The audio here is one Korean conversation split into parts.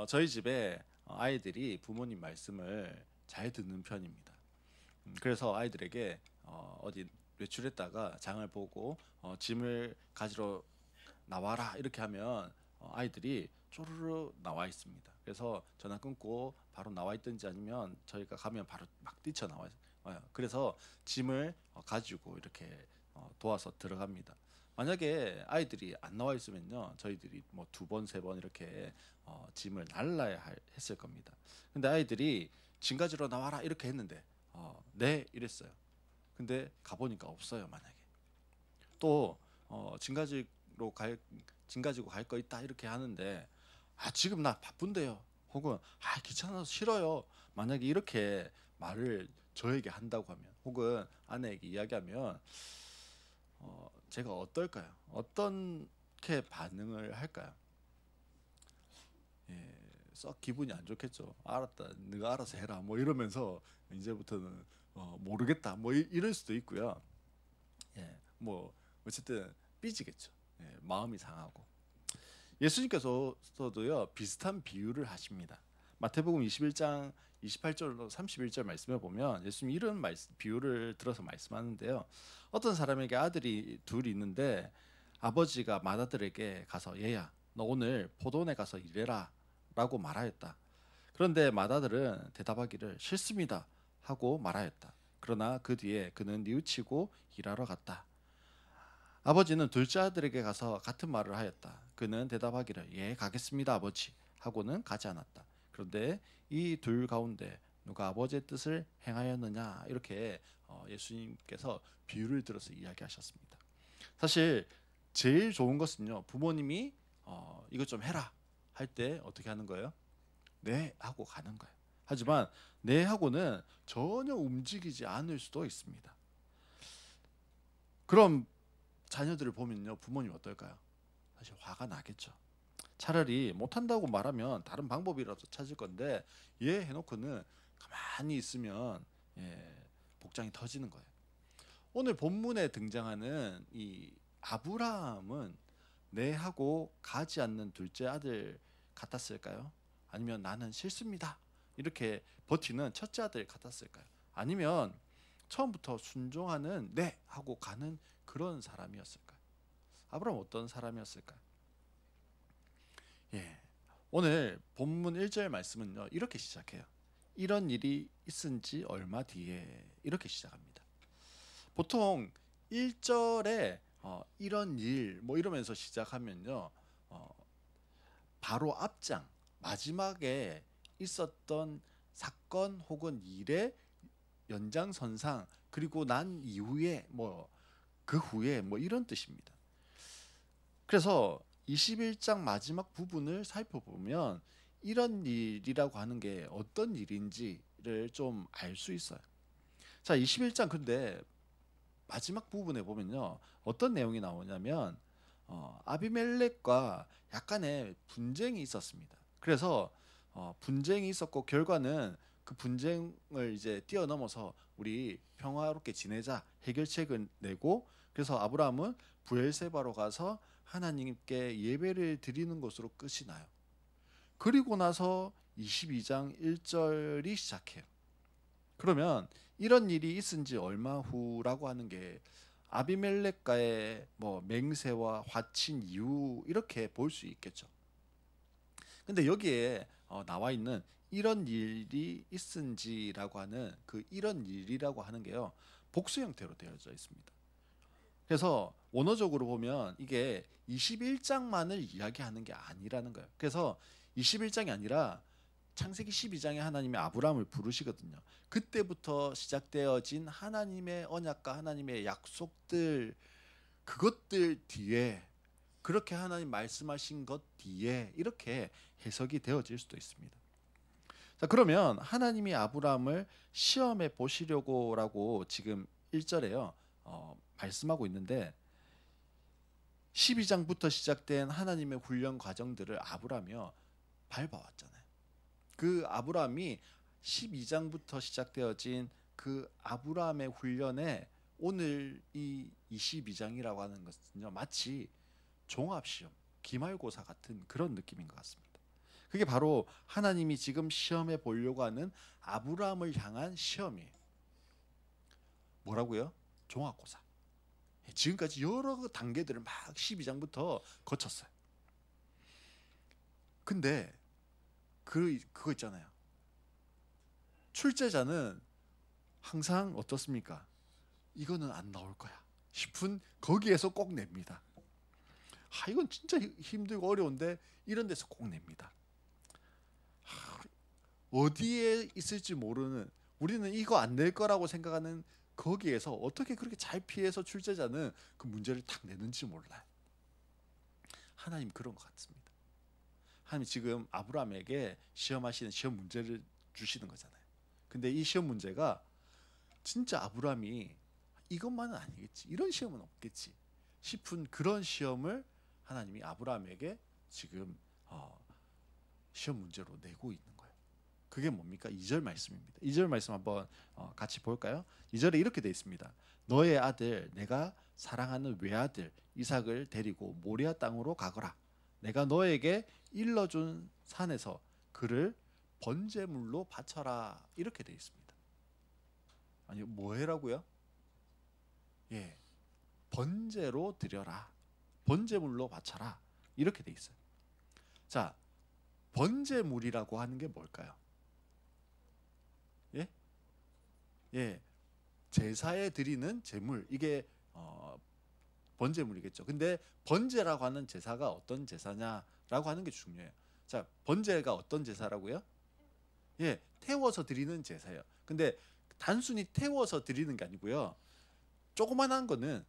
저희 집에 아이들이 부모님 말씀을 잘 듣는 편입니다. 그래서 아이들에게 어디 외출했다가 장을 보고 짐을 가지러 나와라 이렇게 하면 아이들이 쪼르르 나와 있습니다. 그래서 전화 끊고 바로 나와 있든지 아니면 저희가 가면 바로 막 뛰쳐 나와요. 그래서 짐을 가지고 이렇게 도와서 들어갑니다. 만약에 아이들이 안 나와 있으면요, 저희들이 뭐 두 번, 세 번 이렇게 짐을 날라야 했을 겁니다. 근데 아이들이 짐 가지러 나와라 이렇게 했는데 네 이랬어요. 근데 가보니까 없어요. 만약에 또 짐 가지러 갈, 짐 가지고 갈 거 있다 이렇게 하는데 지금 나 바쁜데요. 혹은 귀찮아서 싫어요. 만약에 이렇게 말을 저에게 한다고 하면 혹은 아내에게 이야기하면 제가 어떨까요? 어떻게 반응을 할까요? 예, 썩 기분이 안 좋겠죠. 알았다, 네가 알아서 해라. 뭐 이러면서 이제부터는 모르겠다. 뭐 이럴 수도 있고요. 예, 뭐 어쨌든 삐지겠죠. 예, 마음이 상하고. 예수님께서도요 비슷한 비유를 하십니다. 마태복음 21장 28절로 31절 말씀에 보면 예수님 이런 비유를 들어서 말씀하는데요. 어떤 사람에게 아들이 둘이 있는데 아버지가 맏아들에게 가서 얘야 너 오늘 포도원에 가서 일해라 라고 말하였다. 그런데 맏아들은 대답하기를 싫습니다 하고 말하였다. 그러나 그 뒤에 그는 뉘우치고 일하러 갔다. 아버지는 둘째 아들에게 가서 같은 말을 하였다. 그는 대답하기를 예 가겠습니다 아버지 하고는 가지 않았다. 그런데 이 둘 가운데 누가 아버지의 뜻을 행하였느냐 이렇게 예수님께서 비유를 들어서 이야기하셨습니다. 사실 제일 좋은 것은요 부모님이 이것 좀 해라 할 때 어떻게 하는 거예요? 네 하고 가는 거예요. 하지만 네 하고는 전혀 움직이지 않을 수도 있습니다. 그럼 자녀들을 보면요 부모님 어떨까요? 사실 화가 나겠죠. 차라리 못한다고 말하면 다른 방법이라도 찾을 건데 얘 해놓고는 가만히 있으면 복장이 터지는 거예요. 오늘 본문에 등장하는 이 아브라함은 네 하고 가지 않는 둘째 아들 같았을까요? 아니면 나는 싫습니다 이렇게 버티는 첫째 아들 같았을까요? 아니면 처음부터 순종하는 네 하고 가는 그런 사람이었을까요? 아브라함 어떤 사람이었을까요? 예. 오늘 본문 1절 말씀은요. 이렇게 시작해요. 이런 일이 있은 지 얼마 뒤에 이렇게 시작합니다. 보통 1절에 이런 일 뭐 이러면서 시작하면요. 어, 바로 앞장 마지막에 있었던 사건 혹은 일의 연장선상 그리고 난 이후에 뭐 그 후에 뭐 이런 뜻입니다. 그래서 21장 마지막 부분을 살펴보면 이런 일이라고 하는 게 어떤 일인지를 좀 알 수 있어요. 자, 21장 근데 마지막 부분에 보면요. 어떤 내용이 나오냐면 아비멜렉과 약간의 분쟁이 있었습니다. 그래서 분쟁이 있었고 결과는 그 분쟁을 이제 뛰어넘어서 우리 평화롭게 지내자 해결책을 내고 그래서 아브라함은 부엘세바로 가서 하나님께 예배를 드리는 것으로 끝이 나요. 그리고 나서 22장 1절이 시작해요. 그러면 이런 일이 있은 지 얼마 후라고 하는 게 아비멜렉과의 뭐 맹세와 화친 이후 이렇게 볼 수 있겠죠. 근데 여기에 나와 있는 이런 일이 있은지라고 하는 그 이런 일이라고 하는 게요. 복수 형태로 되어져 있습니다. 그래서 원어적으로 보면 이게 21장만을 이야기하는 게 아니라는 거예요. 그래서 21장이 아니라 창세기 12장에 하나님이 아브라함을 부르시거든요. 그때부터 시작되어진 하나님의 언약과 하나님의 약속들 그것들 뒤에 그렇게 하나님 말씀하신 것 뒤에 이렇게 해석이 되어질 수도 있습니다. 자, 그러면 하나님이 아브라함을 시험해 보시려고라고 지금 1절에요. 말씀하고 있는데 12장부터 시작된 하나님의 훈련 과정들을 아브라함이요 밟아왔잖아요. 그 아브라함이 12장부터 시작되어진 그 아브라함의 훈련에 오늘 이 22장이라고 하는 것은요 마치 종합시험, 기말고사 같은 그런 느낌인 것 같습니다. 그게 바로 하나님이 지금 시험해 보려고 하는 아브라함을 향한 시험이에요. 뭐라고요? 종합고사. 지금까지 여러 단계들을 막 12장부터 거쳤어요. 근데 그거 있잖아요. 출제자는 항상 어떻습니까? 이거는 안 나올 거야 싶은 거기에서 꼭 냅니다. 이건 진짜 힘들고 어려운데 이런 데서 꼭 냅니다. 어디에 있을지 모르는, 우리는 이거 안 낼 거라고 생각하는 거기에서 어떻게 그렇게 잘 피해서 출제자는 그 문제를 탁 내는지 몰라요. 하나님 그런 것 같습니다. 하나님 지금 아브라함에게 시험하시는 시험 문제를 주시는 거잖아요. 근데 이 시험 문제가 진짜 아브라함이 이것만은 아니겠지, 이런 시험은 없겠지 싶은 그런 시험을 하나님이 아브라함에게 지금 시험 문제로 내고 있는 거예요. 그게 뭡니까? 2절 말씀입니다. 2절 말씀 한번 같이 볼까요? 2절에 이렇게 되어 있습니다. 너의 아들 내가 사랑하는 외아들 이삭을 데리고 모리아 땅으로 가거라. 내가 너에게 일러준 산에서 그를 번제물로 바쳐라. 이렇게 되어 있습니다. 아니 뭐 해라고요? 예, 번제로 드려라. 번제물로 바쳐라. 이렇게 되어 있어요. 자, 번제물이라고 하는 게 뭘까요? 예? 예, 제사에 드리는 제물, 이게 번제물이겠죠. 근데 번제라고 하는 제사가 어떤 제사냐라고 하는 게 중요해요. 자, 번제가 어떤 제사라고요? 예, 태워서 드리는 제사예요. 근데 단순히 태워서 드리는 게 아니고요. 조그만한 거는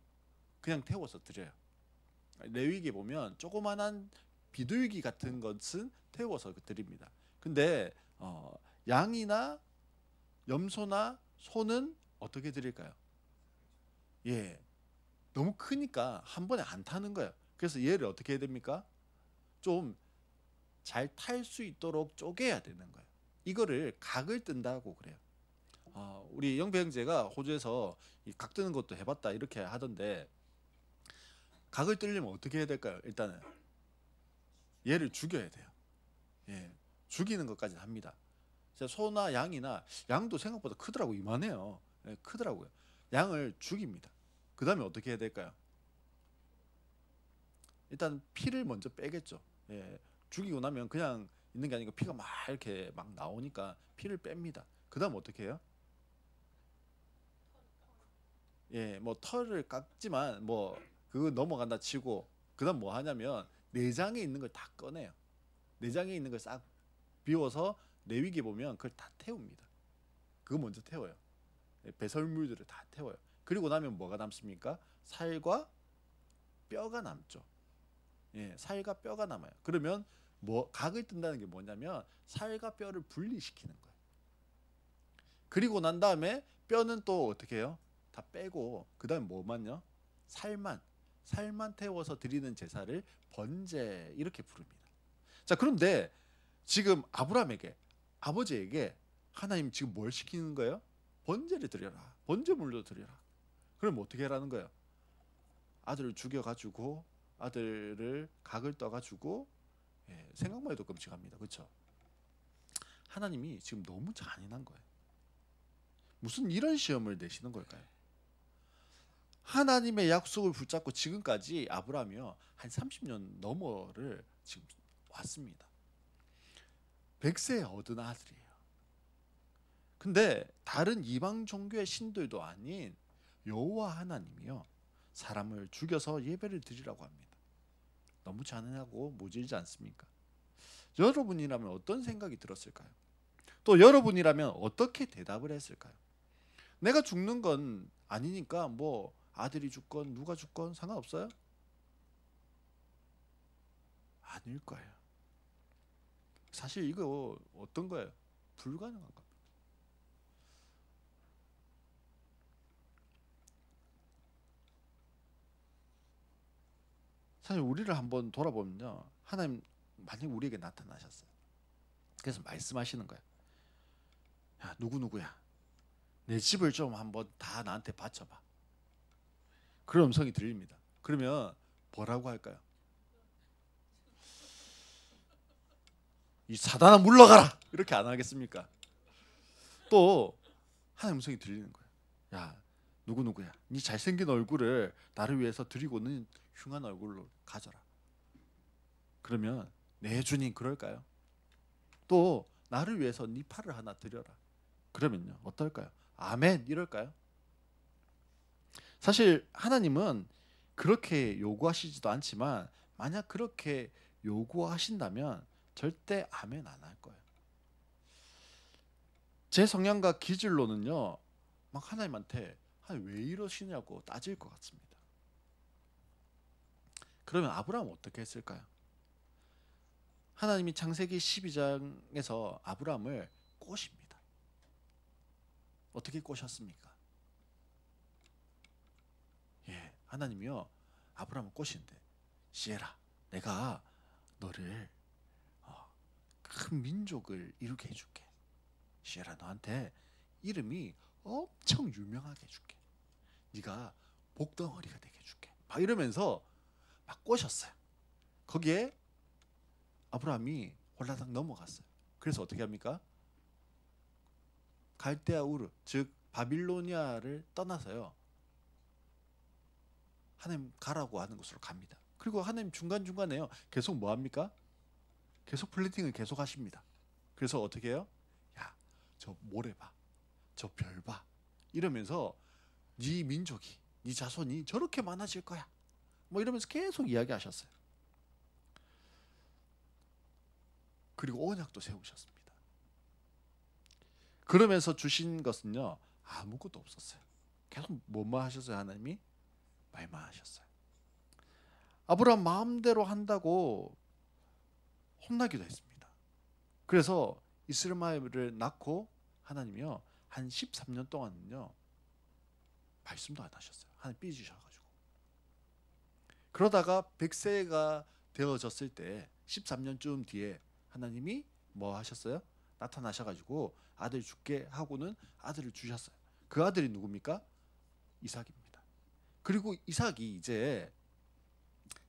그냥 태워서 드려요. 레위기에 보면 조그만한 비둘기 같은 것은 태워서 드립니다. 근데 양이나 염소나 소는 어떻게 드릴까요? 예, 너무 크니까 한 번에 안 타는 거예요. 그래서 얘를 어떻게 해야 됩니까? 좀 잘 탈 수 있도록 쪼개야 되는 거예요. 이거를 각을 뜬다고 그래요. 우리 영배 형제가 호주에서 이 각 뜨는 것도 해봤다 이렇게 하던데, 각을 뜨려면 어떻게 해야 될까요? 일단은 얘를 죽여야 돼요. 예, 죽이는 것까지 합니다. 소나 양이나, 양도 생각보다 크더라고. 이만해요. 예, 크더라고요. 양을 죽입니다. 그 다음에 어떻게 해야 될까요? 일단 피를 먼저 빼겠죠. 예, 죽이고 나면 그냥 있는 게 아니고 피가 막 이렇게 막 나오니까 피를 뺍니다. 그 다음 어떻게 해요? 예, 뭐 털을 깎지만 뭐 그거 넘어간다 치고, 그 다음 뭐 하냐면 내장에 있는 걸 다 꺼내요. 내장에 있는 걸 싹 비워서 레위기에 보면 그걸 다 태웁니다. 그거 먼저 태워요. 배설물들을 다 태워요. 그리고 나면 뭐가 남습니까? 살과 뼈가 남죠. 예, 살과 뼈가 남아요. 그러면 뭐 각을 뜬다는 게 뭐냐면 살과 뼈를 분리시키는 거예요. 그리고 난 다음에 뼈는 또 어떻게 해요? 다 빼고 그 다음에 뭐만요? 살만 태워서 드리는 제사를 번제 이렇게 부릅니다. 자, 그런데 지금 아브라함에게, 아버지에게 하나님 지금 뭘 시키는 거예요? 번제를 드려라. 번제물로 드려라. 그럼 어떻게 하라는 거예요? 아들을 죽여가지고 아들을 각을 떠가지고, 예, 생각만 해도 끔찍합니다. 그렇죠? 하나님이 지금 너무 잔인한 거예요. 무슨 이런 시험을 내시는 걸까요? 하나님의 약속을 붙잡고 지금까지 아브라함이요 한 30년 넘어를 지금 왔습니다. 100세에 얻은 아들이에요. 근데 다른 이방 종교의 신들도 아닌 여호와 하나님이요 사람을 죽여서 예배를 드리라고 합니다. 너무 잔인하고 모질지 않습니까? 여러분이라면 어떤 생각이 들었을까요? 또 여러분이라면 어떻게 대답을 했을까요? 내가 죽는 건 아니니까 뭐 아들이 죽건 누가 죽건 상관없어요? 아닐 거예요. 사실 이거 어떤 거예요? 불가능한 겁니다. 사실 우리를 한번 돌아보면요, 하나님 만약 우리에게 나타나셨어요. 그래서 말씀하시는 거예요. 야, 누구야, 내 집을 좀 한번 다 나한테 바쳐봐. 그런 음성이 들립니다. 그러면 뭐라고 할까요? 이 사단아 물러가라 이렇게 안 하겠습니까? 또 하나님 음성이 들리는 거예요. 야 누구누구야, 네 잘생긴 얼굴을 나를 위해서 드리고는 흉한 얼굴로 가져라. 그러면 내 주님 그럴까요? 또 나를 위해서 네 팔을 하나 드려라. 그러면요 어떨까요? 아멘 이럴까요? 사실 하나님은 그렇게 요구하시지도 않지만 만약 그렇게 요구하신다면 절대 아멘 안 할 거예요. 제 성향과 기질로는요 막 하나님한테 왜 이러시냐고 따질 것 같습니다. 그러면 아브라함은 어떻게 했을까요? 하나님이 창세기 12장에서 아브라함을 꼬십니다. 어떻게 꼬셨습니까? 하나님이요 아브라함을 꼬시는데, 시에라 내가 너를 큰 민족을 이루게 해줄게. 시에라 너한테 이름이 엄청 유명하게 해줄게. 네가 복덩어리가 되게 해줄게. 막 이러면서 막 꼬셨어요. 거기에 아브라함이 홀라당 넘어갔어요. 그래서 어떻게 합니까? 갈대아 우르 즉 바빌로니아를 떠나서요 하나님 가라고 하는 곳으로 갑니다. 그리고 하나님 중간중간에요 계속 뭐 합니까? 계속 플레이팅을 계속 하십니다. 그래서 어떻게 해요? 야, 저 모래 봐, 저 별 봐, 이러면서 네 민족이, 네 자손이 저렇게 많아질 거야. 뭐 이러면서 계속 이야기하셨어요. 그리고 언약도 세우셨습니다. 그러면서 주신 것은요 아무것도 없었어요. 계속 뭐만 하셨어요? 하나님이 말만 하셨어요. 아브라함 마음대로 한다고 혼나기도 했습니다. 그래서 이스마엘을 낳고 하나님이요 한 13년 동안은요 말씀도 안 하셨어요. 하나님 삐지셔가지고. 그러다가 100세가 되어졌을 때 13년쯤 뒤에 하나님이 뭐 하셨어요? 나타나셔가지고 아들 죽게 하고는 아들을 주셨어요. 그 아들이 누굽니까? 이삭입니다. 그리고 이삭이 이제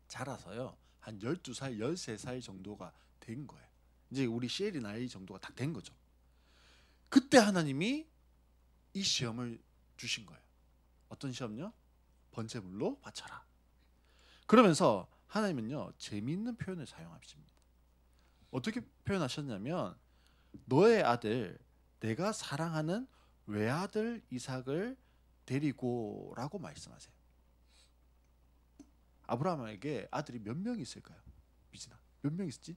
자라서요 한 12살, 13살 정도가 된 거예요. 이제 우리 시엘이 나이 정도가 딱 된 거죠. 그때 하나님이 이 시험을 주신 거예요. 어떤 시험요? 번제물로 바쳐라. 그러면서 하나님은요 재미있는 표현을 사용하십니다. 어떻게 표현하셨냐면 너의 아들, 내가 사랑하는 외아들 이삭을 데리고 라고 말씀하세요. 아브라함에게 아들이 몇 명 있을까요? 미진아 몇 명 있었지?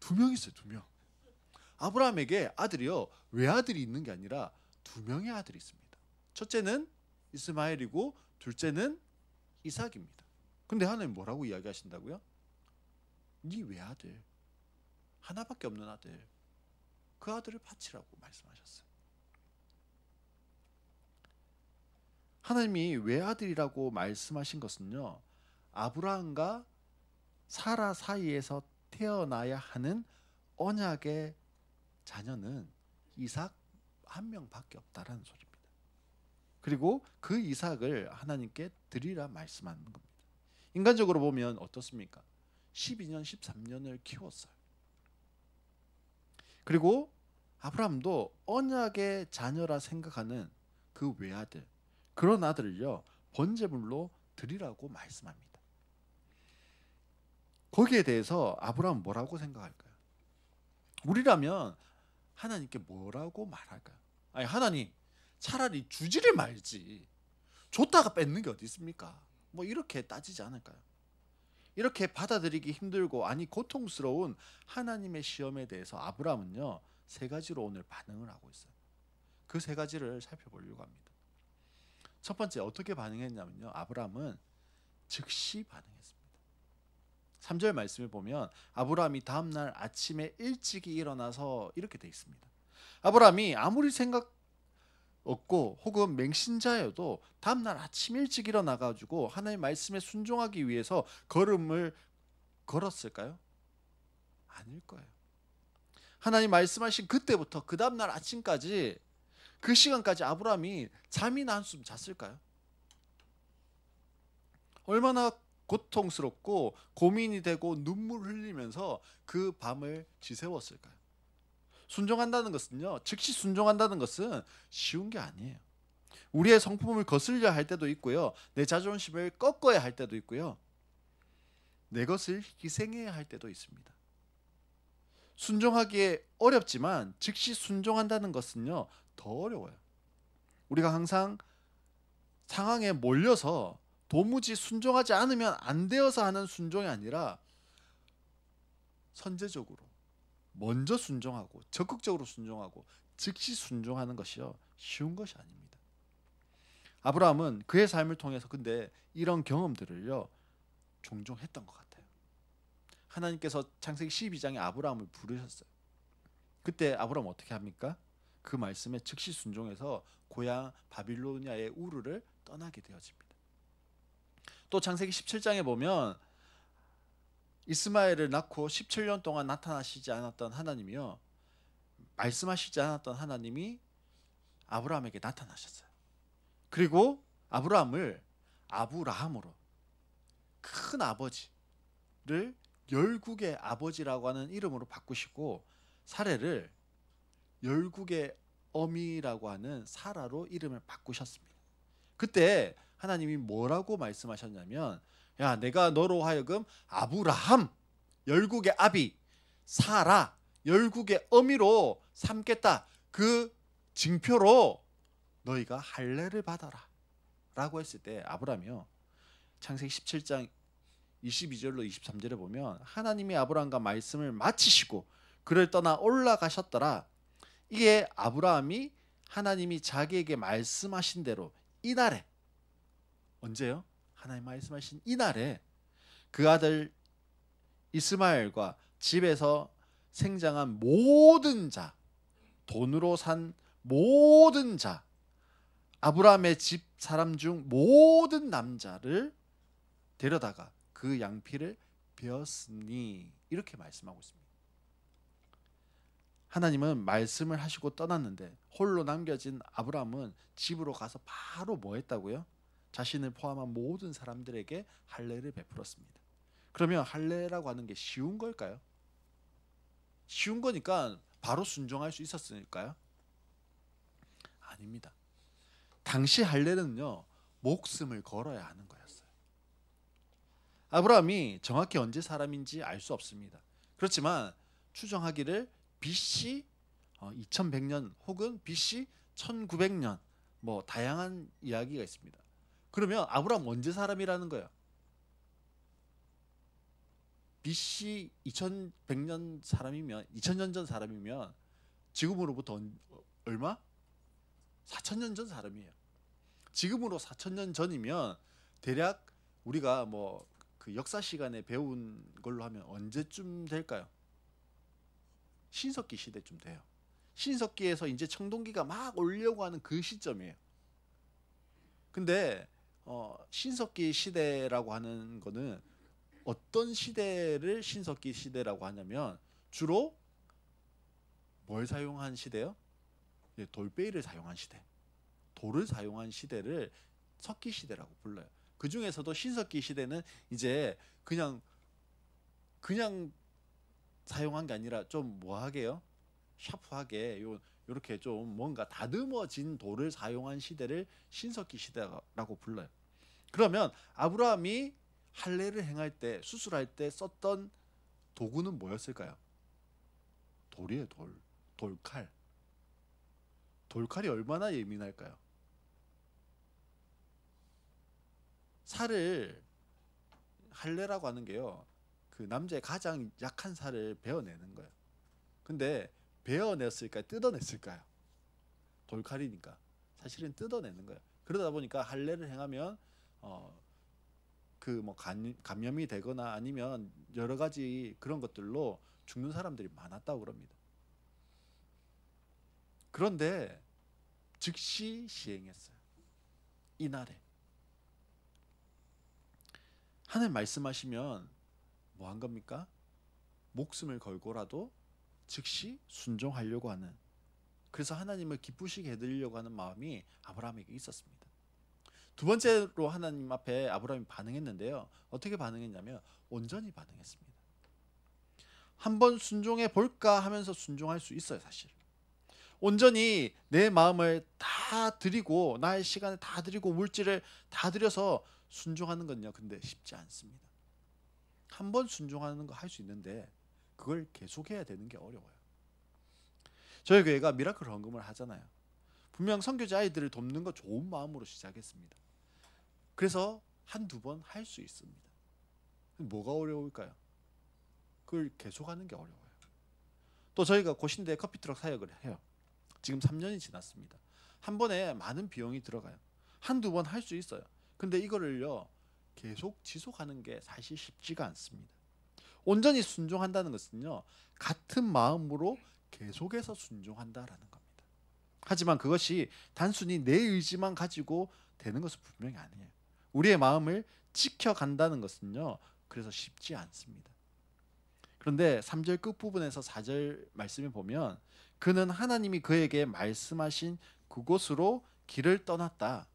2명 있어요. 2명. 아브라함에게 아들이요 외아들이 있는 게 아니라 2명의 아들이 있습니다. 첫째는 이스마엘이고 둘째는 이삭입니다. 근데 하나님 뭐라고 이야기하신다고요? 네 외아들, 하나밖에 없는 아들, 그 아들을 바치라고 말씀하셨어요. 하나님이 외아들이라고 말씀하신 것은요 아브라함과 사라 사이에서 태어나야 하는 언약의 자녀는 이삭 한 명밖에 없다라는 소리입니다. 그리고 그 이삭을 하나님께 드리라 말씀하는 겁니다. 인간적으로 보면 어떻습니까? 12년 13년을 키웠어요. 그리고 아브라함도 언약의 자녀라 생각하는 그 외아들, 그런 아들을요 번제물로 드리라고 말씀합니다. 거기에 대해서 아브라함은 뭐라고 생각할까요? 우리라면 하나님께 뭐라고 말할까요? 아니 하나님 차라리 주지를 말지 줬다가 뺏는 게 어디 있습니까? 뭐 이렇게 따지지 않을까요? 이렇게 받아들이기 힘들고 아니 고통스러운 하나님의 시험에 대해서 아브라함은요 3가지로 오늘 반응을 하고 있어요. 그 3가지를 살펴보려고 합니다. 첫 번째 어떻게 반응했냐면요 아브라함은 즉시 반응했습니다. 3절 말씀을 보면 아브라함이 다음날 아침에 일찍이 일어나서 이렇게 돼 있습니다. 아브라함이 아무리 생각 없고 혹은 맹신자여도 다음날 아침 일찍 일어나가지고 하나님의 말씀에 순종하기 위해서 걸음을 걸었을까요? 아닐 거예요. 하나님 말씀하신 그때부터 그 다음날 아침까지 그 시간까지 아브라함이 잠이나 한숨 잤을까요? 얼마나 고통스럽고 고민이 되고 눈물 흘리면서 그 밤을 지새웠을까요? 순종한다는 것은요, 즉시 순종한다는 것은 쉬운 게 아니에요. 우리의 성품을 거슬려 할 때도 있고요, 내 자존심을 꺾어야 할 때도 있고요, 내 것을 희생해야 할 때도 있습니다. 순종하기에 어렵지만 즉시 순종한다는 것은요, 더 어려워요. 우리가 항상 상황에 몰려서 도무지 순종하지 않으면 안 되어서 하는 순종이 아니라 선제적으로 먼저 순종하고 적극적으로 순종하고 즉시 순종하는 것이요, 쉬운 것이 아닙니다. 아브라함은 그의 삶을 통해서 근데 이런 경험들을요, 종종 했던 것 같아요. 하나님께서 창세기 12장에 아브라함을 부르셨어요. 그때 아브라함 어떻게 합니까? 그 말씀에 즉시 순종해서 고향 바빌로니아의 우르를 떠나게 되어집니다. 또 창세기 17장에 보면 이스마엘을 낳고 17년 동안 나타나시지 않았던 하나님이요, 말씀하시지 않았던 하나님이 아브라함에게 나타나셨어요. 그리고 아브라함을 아브라함으로, 큰 아버지를 열국의 아버지라고 하는 이름으로 바꾸시고 사례를 열국의 어미라고 하는 사라로 이름을 바꾸셨습니다. 그때 하나님이 뭐라고 말씀하셨냐면, 야, 내가 너로 하여금 아브라함, 열국의 아비, 사라, 열국의 어미로 삼겠다. 그 징표로 너희가 할례를 받아라 라고 했을 때 아브라함이요, 창세기 17장 22절로 23절에 보면 하나님이 아브라함과 말씀을 마치시고 그를 떠나 올라가셨더라. 이에 아브라함이 하나님이 자기에게 말씀하신 대로 이날에, 언제요? 하나님 말씀하신 이날에 그 아들 이스마엘과 집에서 생장한 모든 자, 돈으로 산 모든 자, 아브라함의 집 사람 중 모든 남자를 데려다가 그 양피를 베었으니, 이렇게 말씀하고 있습니다. 하나님은 말씀을 하시고 떠났는데 홀로 남겨진 아브라함은 집으로 가서 바로 뭐 했다고요? 자신을 포함한 모든 사람들에게 할례를 베풀었습니다. 그러면 할례라고 하는 게 쉬운 걸까요? 쉬운 거니까 바로 순종할 수 있었을까요? 아닙니다. 당시 할례는요, 목숨을 걸어야 하는 거였어요. 아브라함이 정확히 언제 사람인지 알 수 없습니다. 그렇지만 추정하기를 BC 2100년 혹은 BC 1900년, 뭐 다양한 이야기가 있습니다. 그러면 아브라함 언제 사람이라는 거예요? BC 2100년 사람이면, 2000년 전 사람이면 지금으로부터 얼마? 4000년 전 사람이에요. 지금으로 4000년 전이면 대략 우리가 뭐 그 역사 시간에 배운 걸로 하면 언제쯤 될까요? 신석기 시대쯤 돼요. 신석기에서 이제 청동기가 막 올려고 하는 그 시점이에요. 근데 신석기 시대라고 하는 거는 어떤 시대를 신석기 시대라고 하냐면 주로 뭘 사용한 시대요? 돌베이를 사용한 시대, 돌을 사용한 시대를 석기 시대라고 불러요. 그 중에서도 신석기 시대는 이제 그냥 사용한 게 아니라 좀 뭐하게요? 샤프하게 요렇게 좀 뭔가 다듬어진 돌을 사용한 시대를 신석기 시대라고 불러요. 그러면 아브라함이 할례를 행할 때, 수술할 때 썼던 도구는 뭐였을까요? 돌이에요, 돌. 돌칼. 돌칼이 얼마나 예민할까요? 살을, 할례라고 하는 게요, 그 남자의 가장 약한 살을 베어내는 거예요. 근데 베어냈을까요? 뜯어냈을까요? 돌칼이니까 사실은 뜯어내는 거예요. 그러다 보니까 할례를 행하면 그 뭐 감염이 되거나 아니면 여러 가지 그런 것들로 죽는 사람들이 많았다고 그럽니다. 그런데 즉시 시행했어요. 이날에 하나님 말씀하시면 뭐 한 겁니까? 목숨을 걸고라도 즉시 순종하려고 하는, 그래서 하나님을 기쁘시게 해드리려고 하는 마음이 아브라함에게 있었습니다. 두 번째로 하나님 앞에 아브라함이 반응했는데요. 어떻게 반응했냐면 온전히 반응했습니다. 한번 순종해 볼까 하면서 순종할 수 있어요, 사실. 온전히 내 마음을 다 드리고 나의 시간을 다 드리고 물질을 다 들여서 순종하는 건요. 근데 쉽지 않습니다. 한번 순종하는 거 할 수 있는데 그걸 계속해야 되는 게 어려워요. 저희 교회가 미라클 헌금을 하잖아요. 분명 선교자 아이들을 돕는 거 좋은 마음으로 시작했습니다. 그래서 한두 번 할 수 있습니다. 뭐가 어려울까요? 그걸 계속하는 게 어려워요. 또 저희가 고신대 커피트럭 사역을 해요. 지금 3년이 지났습니다. 한 번에 많은 비용이 들어가요. 한두 번 할 수 있어요. 근데 이거를요 계속 지속하는 게 사실 쉽지가 않습니다. 온전히 순종한다는 것은요 같은 마음으로 계속해서 순종한다라는 겁니다. 하지만 그것이 단순히 내 의지만 가지고 되는 것은 분명히 아니에요. 우리의 마음을 지켜간다는 것은요 그래서 쉽지 않습니다. 그런데 3절 끝부분에서 4절 말씀을 보면 그는 하나님이 그에게 말씀하신 그곳으로 길을 떠났다.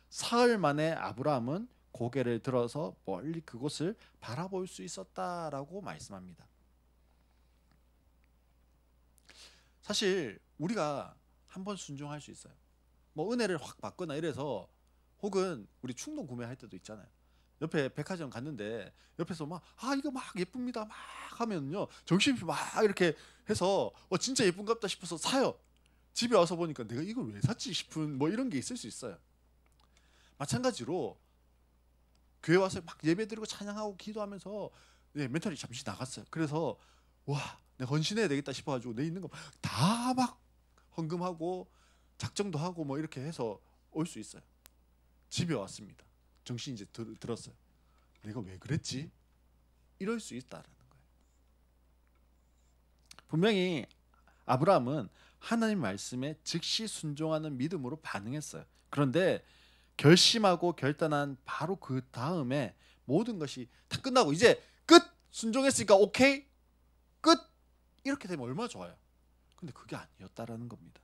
사흘 만에 아브라함은 고개를 들어서 멀리 그곳을 바라볼 수 있었다라고 말씀합니다. 사실 우리가 한번 순종할 수 있어요. 뭐 은혜를 확 받거나 이래서 혹은 우리 충동 구매할 때도 있잖아요. 옆에 백화점 갔는데 옆에서 막 이거 막 예쁩니다 막 하면요 정신이 막 이렇게 해서 진짜 예쁜갑다 싶어서 사요. 집에 와서 보니까 내가 이걸 왜 샀지 싶은 뭐 이런 게 있을 수 있어요. 마찬가지로 교회 와서 막 예배드리고 찬양하고 기도하면서 멘탈이 잠시 나갔어요. 그래서 와 내가 헌신해야 되겠다 싶어가지고 내 있는 거 다 막 헌금하고 작정도 하고 뭐 이렇게 해서 올 수 있어요. 집에 왔습니다. 정신이 이제 들었어요. 내가 왜 그랬지? 이럴 수 있다라는 거예요. 분명히 아브라함은 하나님 말씀에 즉시 순종하는 믿음으로 반응했어요. 그런데 결심하고 결단한 바로 그 다음에 모든 것이 다 끝나고 이제 끝! 순종했으니까 오케이? 끝! 이렇게 되면 얼마나 좋아요. 근데 그게 아니었다라는 겁니다.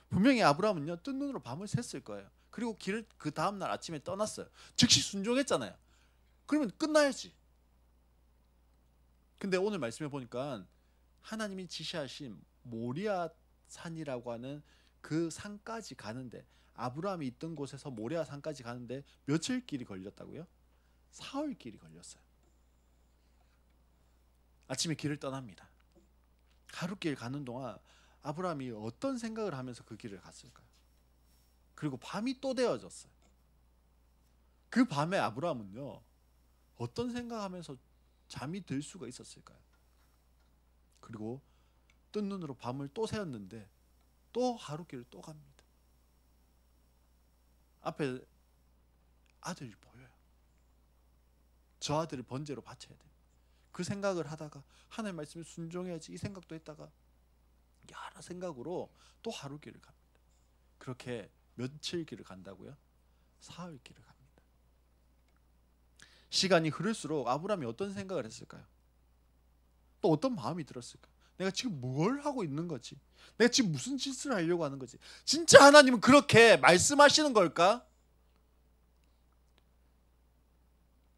분명히 아브라함은요 뜬 눈으로 밤을 샜을 거예요. 그리고 길을 그 다음날 아침에 떠났어요. 즉시 순종했잖아요. 그러면 끝나야지. 근데 오늘 말씀해 보니까 하나님이 지시하신 모리아 산이라고 하는 그 산까지 가는데 아브라함이 있던 곳에서 모리아 산까지 가는데 며칠 길이 걸렸다고요? 사흘 길이 걸렸어요. 아침에 길을 떠납니다. 하루 길 가는 동안 아브라함이 어떤 생각을 하면서 그 길을 갔을까요? 그리고 밤이 또 되어졌어요. 그 밤에 아브라함은요 어떤 생각하면서 잠이 들 수가 있었을까요? 그리고 뜬 눈으로 밤을 또 새었는데 또 하루 길을 또 갑니다. 앞에 아들이 보여요. 저 아들을 번제로 바쳐야 돼. 그 생각을 하다가 하나님 말씀에 순종해야지 이 생각도 했다가 여러 생각으로 또 하루 길을 갑니다. 그렇게 며칠 길을 간다고요? 사흘 길을 갑니다. 시간이 흐를수록 아브라함이 어떤 생각을 했을까요? 또 어떤 마음이 들었을까요? 내가 지금 뭘 하고 있는 거지? 내가 지금 무슨 짓을 하려고 하는 거지? 진짜 하나님은 그렇게 말씀하시는 걸까?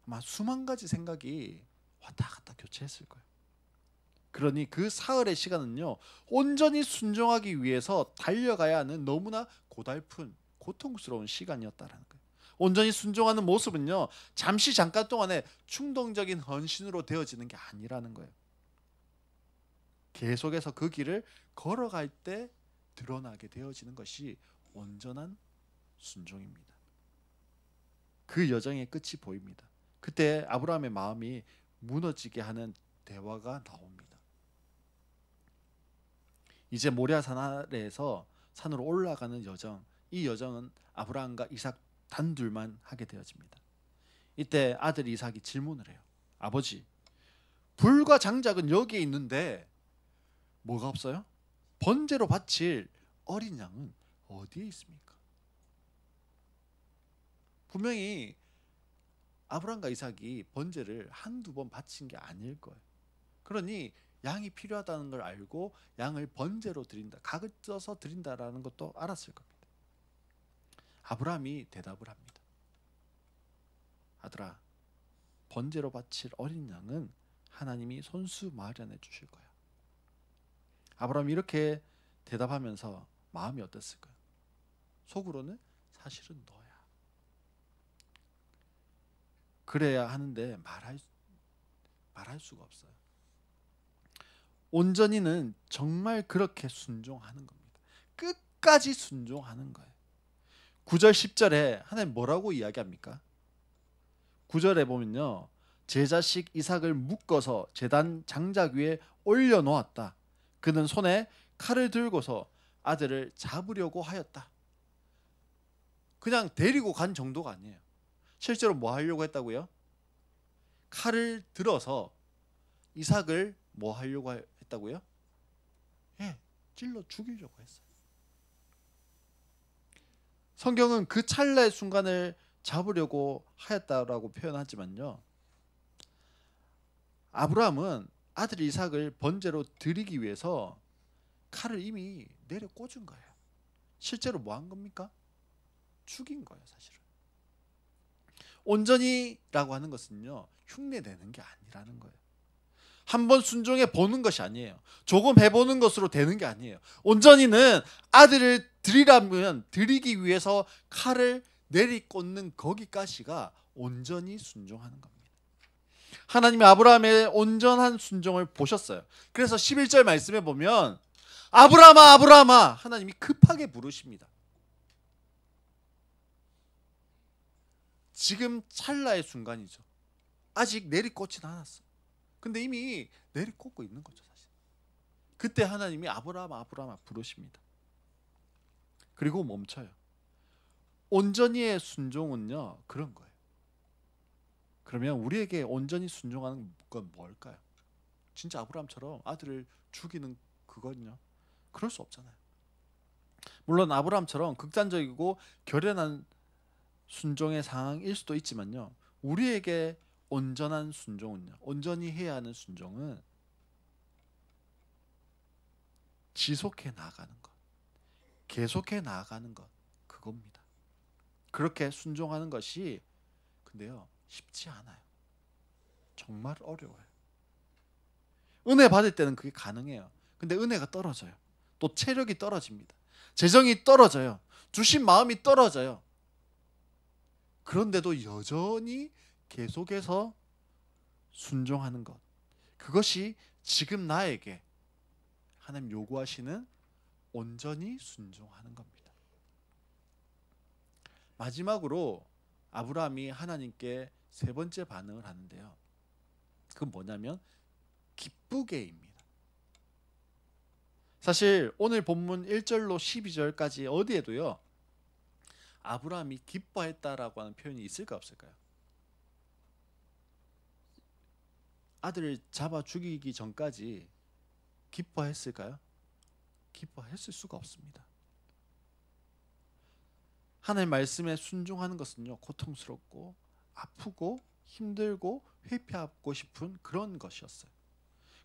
아마 수만 가지 생각이 왔다 갔다 교체했을 거예요. 그러니 그 사흘의 시간은요 온전히 순종하기 위해서 달려가야 하는 너무나 고달픈 고통스러운 시간이었다라는 거예요. 온전히 순종하는 모습은요 잠깐 동안에 충동적인 헌신으로 되어지는 게 아니라는 거예요. 계속해서 그 길을 걸어갈 때 드러나게 되어지는 것이 온전한 순종입니다. 그 여정의 끝이 보입니다. 그때 아브라함의 마음이 무너지게 하는 대화가 나옵니다. 이제 모리아산 아래에서 산으로 올라가는 여정, 이 여정은 아브라함과 이삭 단둘만 하게 되어집니다. 이때 아들 이삭이 질문을 해요. 아버지, 불과 장작은 여기에 있는데 뭐가 없어요? 번제로 바칠 어린 양은 어디에 있습니까? 분명히 아브라함과 이삭이 번제를 한두 번 바친 게 아닐 거예요. 그러니 양이 필요하다는 걸 알고 양을 번제로 드린다, 각을 쪄서 드린다라는 것도 알았을 겁니다. 아브라함이 대답을 합니다. 아들아, 번제로 바칠 어린 양은 하나님이 손수 마련해 주실 거야. 아브라함이 이렇게 대답하면서 마음이 어땠을까요? 속으로는 사실은 너야. 그래야 하는데 말할 수가 없어요. 온전히는 정말 그렇게 순종하는 겁니다. 끝까지 순종하는 거예요. 9절 10절에 하나님 뭐라고 이야기합니까? 9절에 보면요, 제 자식 이삭을 묶어서 제단 장작 위에 올려놓았다. 그는 손에 칼을 들고서 아들을 잡으려고 하였다. 그냥 데리고 간 정도가 아니에요. 실제로 뭐 하려고 했다고요? 칼을 들어서 이삭을 뭐 하려고 했다고요? 예, 찔러 죽이려고 했어요. 성경은 그 찰나의 순간을 잡으려고 하였다라고 표현하지만요, 아브라함은 아들 이삭을 번제로 드리기 위해서 칼을 이미 내려 꽂은 거예요. 실제로 뭐 한 겁니까? 죽인 거예요, 사실은. 온전히라고 하는 것은요, 흉내내는 게 아니라는 거예요. 한번 순종해 보는 것이 아니에요. 조금 해보는 것으로 되는 게 아니에요. 온전히는 아들을 드리라면 드리기 위해서 칼을 내리꽂는 거기까지가 온전히 순종하는 겁니다. 하나님이 아브라함의 온전한 순종을 보셨어요. 그래서 11절 말씀에 보면 아브라함아 아브라함아 하나님이 급하게 부르십니다. 지금 찰나의 순간이죠. 아직 내리꽂진 않았어. 근데 이미 내리꽂고 있는 거죠, 사실. 그때 하나님이 아브라함아 아브라함아 부르십니다. 그리고 멈춰요. 온전히의 순종은요, 그런 거예요. 그러면 우리에게 온전히 순종하는 건 뭘까요? 진짜 아브라함처럼 아들을 죽이는 그거는요, 그럴 수 없잖아요. 물론 아브라함처럼 극단적이고 결연한 순종의 상황일 수도 있지만요, 우리에게 온전한 순종은요, 온전히 해야 하는 순종은 지속해 나가는 것, 계속해 나가는 것, 그겁니다. 그렇게 순종하는 것이 근데요, 쉽지 않아요. 정말 어려워요. 은혜 받을 때는 그게 가능해요. 근데 은혜가 떨어져요. 또 체력이 떨어집니다. 재정이 떨어져요. 주신 마음이 떨어져요. 그런데도 여전히 계속해서 순종하는 것, 그것이 지금 나에게 하나님 요구하시는 온전히 순종하는 겁니다. 마지막으로 아브라함이 하나님께 세 번째 반응을 하는데요, 그건 뭐냐면 기쁘게입니다. 사실 오늘 본문 1절로 12절까지 어디에도요, 아브라함이 기뻐했다라고 하는 표현이 있을까 없을까요? 아들을 잡아 죽이기 전까지 기뻐했을까요? 기뻐했을 수가 없습니다. 하나님 말씀에 순종하는 것은요, 고통스럽고 아프고 힘들고 회피하고 싶은 그런 것이었어요.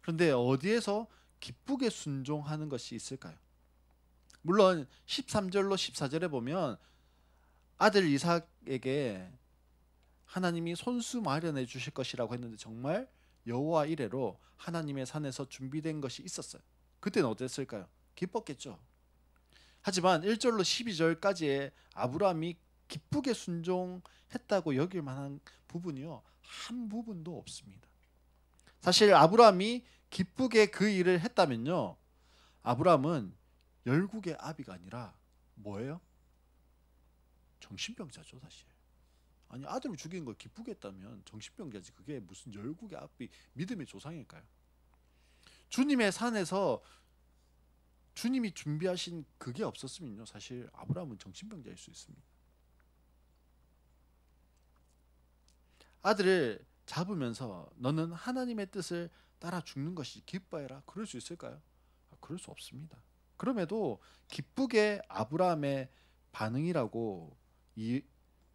그런데 어디에서 기쁘게 순종하는 것이 있을까요? 물론 13절로 14절에 보면 아들 이삭에게 하나님이 손수 마련해 주실 것이라고 했는데 정말 여호와 이레로 하나님의 산에서 준비된 것이 있었어요. 그때는 어땠을까요? 기뻤겠죠. 하지만 1절로 12절까지의 아브라함이 기쁘게 순종했다고 여길 만한 부분이요, 한 부분도 없습니다. 사실 아브라함이 기쁘게 그 일을 했다면요, 아브라함은 열국의 아비가 아니라 뭐예요? 정신병자죠, 사실. 아니, 아들을 죽이는 걸 기쁘게 했다면 정신병자지, 그게 무슨 열국의 아비, 믿음의 조상일까요? 주님의 산에서 주님이 준비하신 그게 없었으면요, 사실 아브라함은 정신병자일 수 있습니다. 아들을 잡으면서 너는 하나님의 뜻을 따라 죽는 것이 기뻐해라, 그럴 수 있을까요? 그럴 수 없습니다. 그럼에도 기쁘게 아브라함의 반응이라고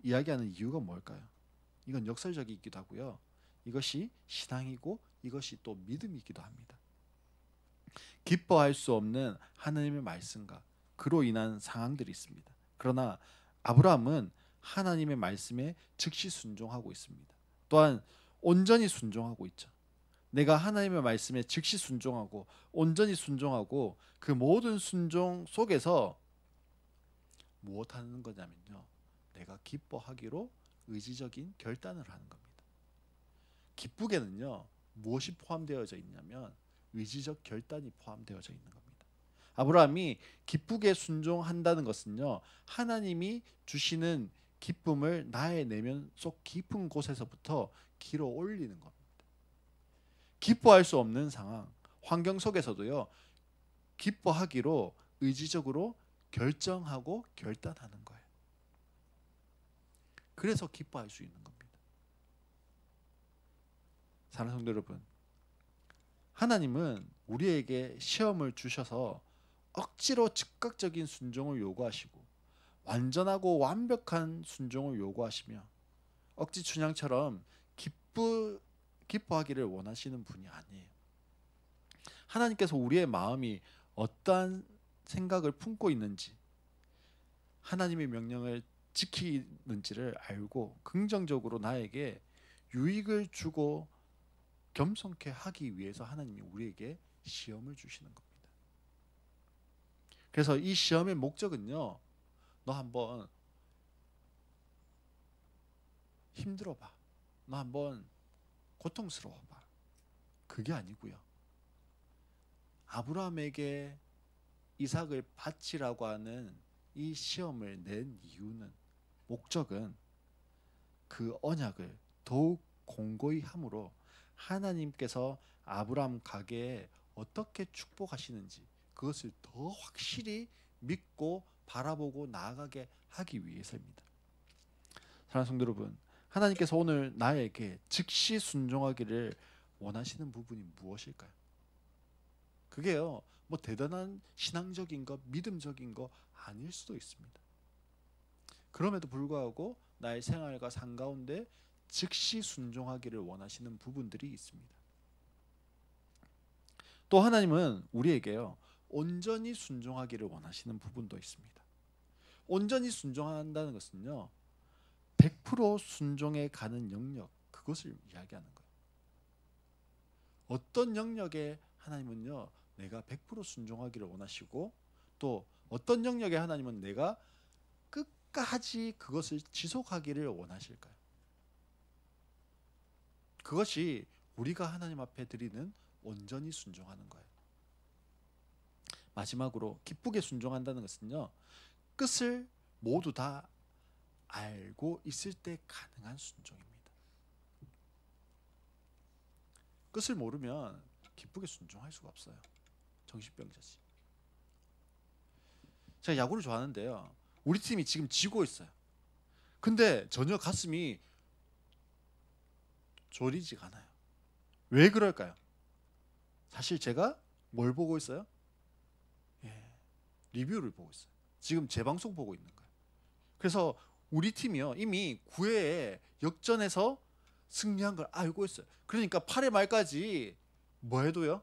이야기하는 이유가 뭘까요? 이건 역설적이기도 하고요, 이것이 신앙이고 이것이 또 믿음이기도 합니다. 기뻐할 수 없는 하나님의 말씀과 그로 인한 상황들이 있습니다. 그러나 아브라함은 하나님의 말씀에 즉시 순종하고 있습니다. 또한 온전히 순종하고 있죠. 내가 하나님의 말씀에 즉시 순종하고 온전히 순종하고 그 모든 순종 속에서 무엇 하는 거냐면요. 내가 기뻐하기로 의지적인 결단을 하는 겁니다. 기쁘게는요. 무엇이 포함되어져 있냐면 의지적 결단이 포함되어져 있는 겁니다. 아브라함이 기쁘게 순종한다는 것은요. 하나님이 주시는 기쁨을 나의 내면 속 깊은 곳에서부터 길어 올리는 겁니다. 기뻐할 수 없는 상황, 환경 속에서도요. 기뻐하기로 의지적으로 결정하고 결단하는 거예요. 그래서 기뻐할 수 있는 겁니다. 사랑하는 성도 여러분, 하나님은 우리에게 시험을 주셔서 억지로 즉각적인 순종을 요구하시고 완전하고 완벽한 순종을 요구하시며 억지 춘향처럼 기뻐하기를 원하시는 분이 아니에요. 하나님께서 우리의 마음이 어떠한 생각을 품고 있는지, 하나님의 명령을 지키는지를 알고 긍정적으로 나에게 유익을 주고 겸손케 하기 위해서 하나님이 우리에게 시험을 주시는 겁니다. 그래서 이 시험의 목적은요. 너 한번 힘들어봐. 너 한번 고통스러워봐. 그게 아니고요. 아브라함에게 이삭을 바치라고 하는 이 시험을 낸 이유는, 목적은 그 언약을 더욱 공고히 함으로 하나님께서 아브라함 가게에 어떻게 축복하시는지 그것을 더 확실히 믿고 바라보고 나아가게 하기 위해서입니다. 사랑하는 성도 여러분, 하나님께서 오늘 나에게 즉시 순종하기를 원하시는 부분이 무엇일까요? 그게요, 뭐 대단한 신앙적인 거, 믿음적인 거 아닐 수도 있습니다. 그럼에도 불구하고 나의 생활과 삶 가운데 즉시 순종하기를 원하시는 부분들이 있습니다. 또 하나님은 우리에게요, 온전히 순종하기를 원하시는 부분도 있습니다. 온전히 순종한다는 것은요, 100% 순종에 가는 영역, 그것을 이야기하는 거예요. 어떤 영역에 하나님은요, 내가 100% 순종하기를 원하시고, 또 어떤 영역에 하나님은 내가 끝까지 그것을 지속하기를 원하실까요? 그것이 우리가 하나님 앞에 드리는 온전히 순종하는 거예요. 마지막으로 기쁘게 순종한다는 것은요, 끝을 모두 다 알고 있을 때 가능한 순종입니다. 끝을 모르면 기쁘게 순종할 수가 없어요. 정신병자지. 제가 야구를 좋아하는데요, 우리 팀이 지금 지고 있어요. 근데 전혀 가슴이 졸이지가 않아요. 왜 그럴까요? 사실 제가 뭘 보고 있어요? 리뷰를 보고 있어요. 지금 재방송 보고 있는 거예요. 그래서 우리 팀이요, 이미 9회에 역전해서 승리한 걸 알고 있어요. 그러니까 8회 말까지 뭐 해도요,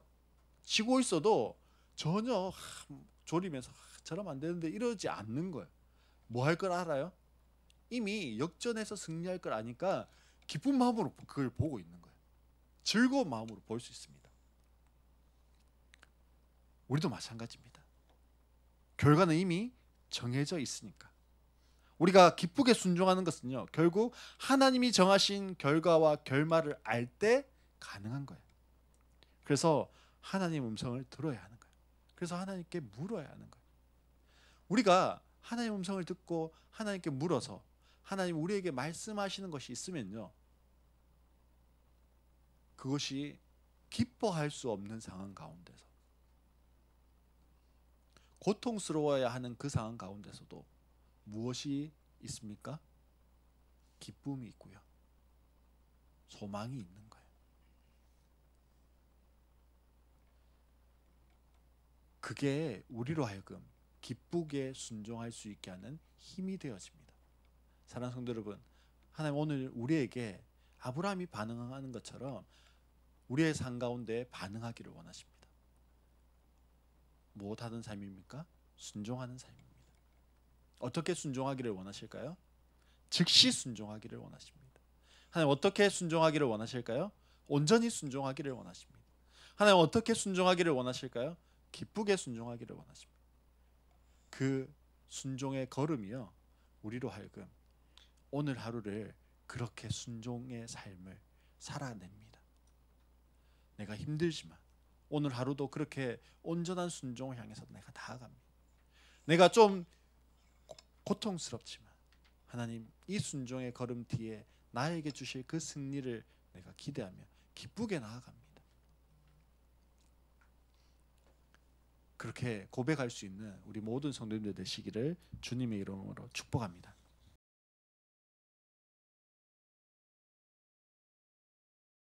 지고 있어도 전혀 졸이면서 저러면 안 되는데 이러지 않는 거예요. 뭐 할 걸 알아요? 이미 역전해서 승리할 걸 아니까 기쁜 마음으로 그걸 보고 있는 거예요. 즐거운 마음으로 볼 수 있습니다. 우리도 마찬가지입니다. 결과는 이미 정해져 있으니까. 우리가 기쁘게 순종하는 것은요, 결국 하나님이 정하신 결과와 결말을 알 때 가능한 거예요. 그래서 하나님 음성을 들어야 하는 거예요. 그래서 하나님께 물어야 하는 거예요. 우리가 하나님 음성을 듣고 하나님께 물어서 하나님 우리에게 말씀하시는 것이 있으면요, 그것이 기뻐할 수 없는 상황 가운데서, 고통스러워야 하는 그 상황 가운데서도 무엇이 있습니까? 기쁨이 있고요, 소망이 있는 거예요. 그게 우리로 하여금 기쁘게 순종할 수 있게 하는 힘이 되어집니다. 사랑하는 성도 여러분, 하나님 오늘 우리에게 아브라함이 반응하는 것처럼 우리의 삶 가운데 반응하기를 원하십니다. 무엇 하는 삶입니까? 순종하는 삶입니다. 어떻게 순종하기를 원하실까요? 즉시 순종하기를 원하십니다. 하나님 어떻게 순종하기를 원하실까요? 온전히 순종하기를 원하십니다. 하나님 어떻게 순종하기를 원하실까요? 기쁘게 순종하기를 원하십니다. 그 순종의 걸음이요, 우리로 하여금 오늘 하루를 그렇게 순종의 삶을 살아냅니다. 내가 힘들지만 오늘 하루도 그렇게 온전한 순종을 향해서 내가 나아갑니다. 내가 좀 고통스럽지만 하나님 이 순종의 걸음 뒤에 나에게 주실 그 승리를 내가 기대하며 기쁘게 나아갑니다. 그렇게 고백할 수 있는 우리 모든 성도님들 되시기를 주님의 이름으로 축복합니다.